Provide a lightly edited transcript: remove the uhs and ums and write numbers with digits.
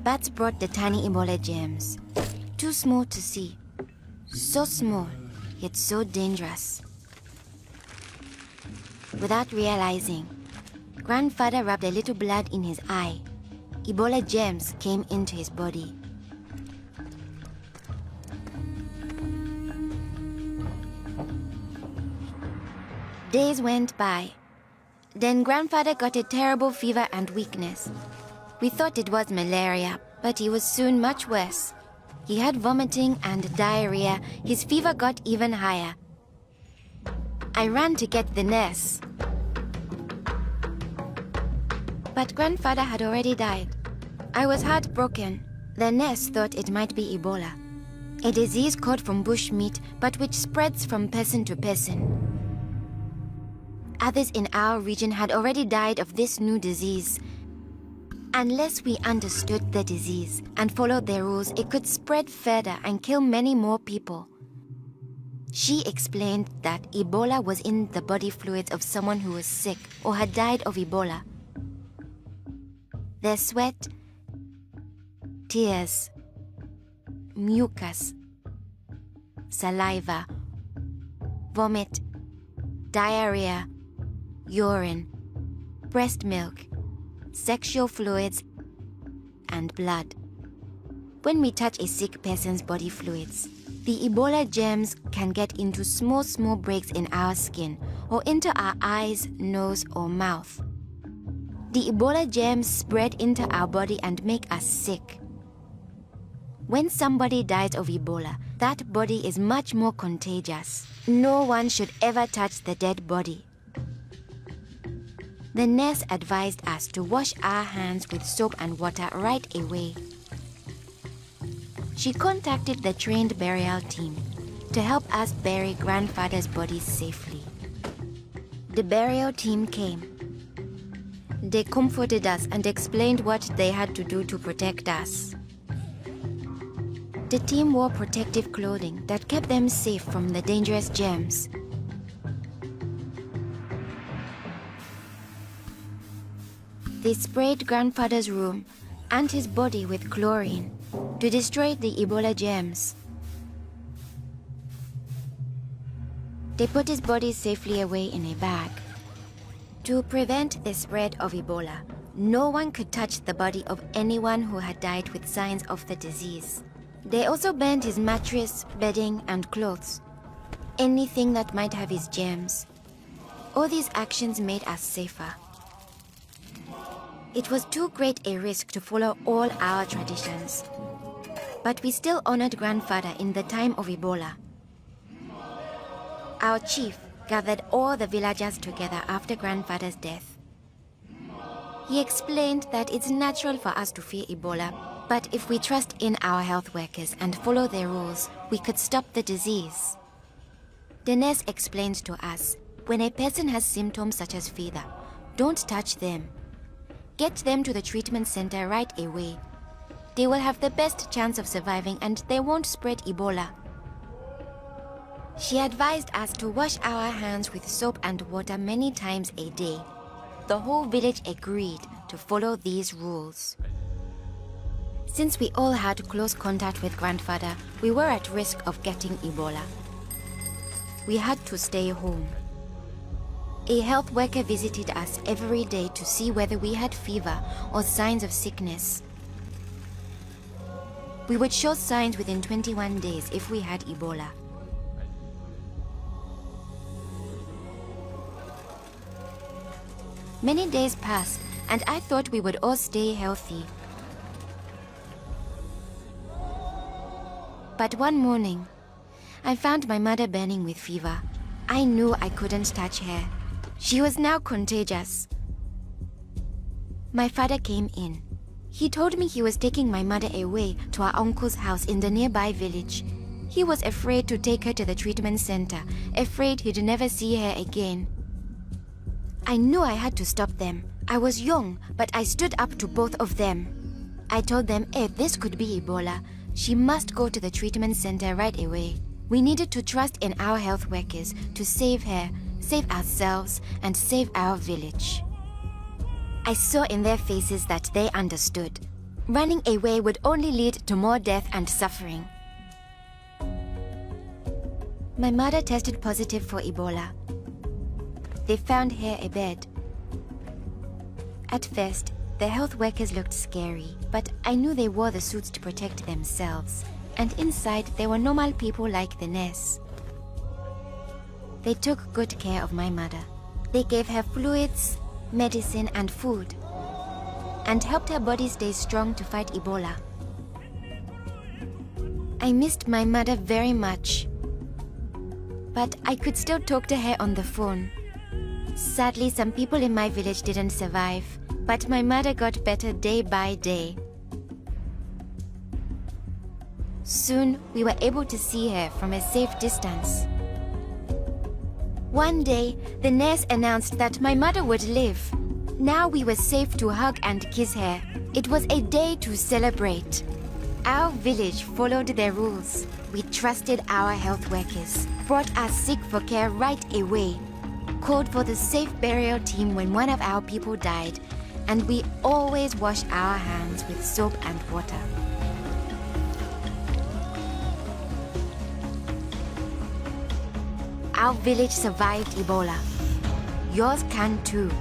bats brought the tiny Ebola germs. Too small to see. So small, yet so dangerous. Without realizing, Grandfather rubbed a little blood in his eye. Ebola germs came into his body. Days went by. Then Grandfather got a terrible fever and weakness. We thought it was malaria, but he was soon much worse. He had vomiting and diarrhea. His fever got even higher. I ran to get the nurse. But Grandfather had already died. I was heartbroken. The nurse thought it might be Ebola, a disease caught from bush meat, but which spreads from person to person. Others in our region had already died of this new disease. Unless we understood the disease and followed their rules, it could spread further and kill many more people. She explained that Ebola was in the body fluids of someone who was sick or had died of Ebola. Their sweat, tears, mucus, saliva, vomit, diarrhea, urine, breast milk, sexual fluids, and blood. When we touch a sick person's body fluids, the Ebola germs can get into small breaks in our skin or into our eyes, nose, or mouth. The Ebola germs spread into our body and make us sick. When somebody dies of Ebola, that body is much more contagious. No one should ever touch the dead body. The nurse advised us to wash our hands with soap and water right away. She contacted the trained burial team to help us bury Grandfather's body safely. The burial team came. They comforted us and explained what they had to do to protect us. The team wore protective clothing that kept them safe from the dangerous germs. They sprayed Grandfather's room and his body with chlorine to destroy the Ebola germs. They put his body safely away in a bag. To prevent the spread of Ebola, no one could touch the body of anyone who had died with signs of the disease. They also burned his mattress, bedding, and clothes. Anything that might have his germs. All these actions made us safer. It was too great a risk to follow all our traditions. But we still honored Grandfather in the time of Ebola. Our chief gathered all the villagers together after Grandfather's death. He explained that it's natural for us to fear Ebola, but if we trust in our health workers and follow their rules, we could stop the disease. The nurse explained to us, when a person has symptoms such as fever, don't touch them. Get them to the treatment center right away. They will have the best chance of surviving and they won't spread Ebola. She advised us to wash our hands with soap and water many times a day. The whole village agreed to follow these rules. Since we all had close contact with Grandfather, we were at risk of getting Ebola. We had to stay home. A health worker visited us every day to see whether we had fever or signs of sickness. We would show signs within 21 days if we had Ebola. Many days passed, and I thought we would all stay healthy. But one morning, I found my mother burning with fever. I knew I couldn't touch her. She was now contagious. My father came in. He told me he was taking my mother away to our uncle's house in the nearby village. He was afraid to take her to the treatment center, afraid he'd never see her again. I knew I had to stop them. I was young, but I stood up to both of them. I told them if this could be Ebola, she must go to the treatment center right away. We needed to trust in our health workers to save her, save ourselves, and save our village. I saw in their faces that they understood. Running away would only lead to more death and suffering. My mother tested positive for Ebola. They found her a bed. At first, the health workers looked scary, but I knew they wore the suits to protect themselves. And inside, they were normal people like the nurse. They took good care of my mother. They gave her fluids, medicine, and food, and helped her body stay strong to fight Ebola. I missed my mother very much, but I could still talk to her on the phone. Sadly, some people in my village didn't survive, but my mother got better day by day. Soon, we were able to see her from a safe distance. One day, the nurse announced that my mother would live. Now we were safe to hug and kiss her. It was a day to celebrate. Our village followed their rules. We trusted our health workers, brought us sick for care right away, called for the safe burial team when one of our people died, and we always wash our hands with soap and water. Our village survived Ebola. Yours can too.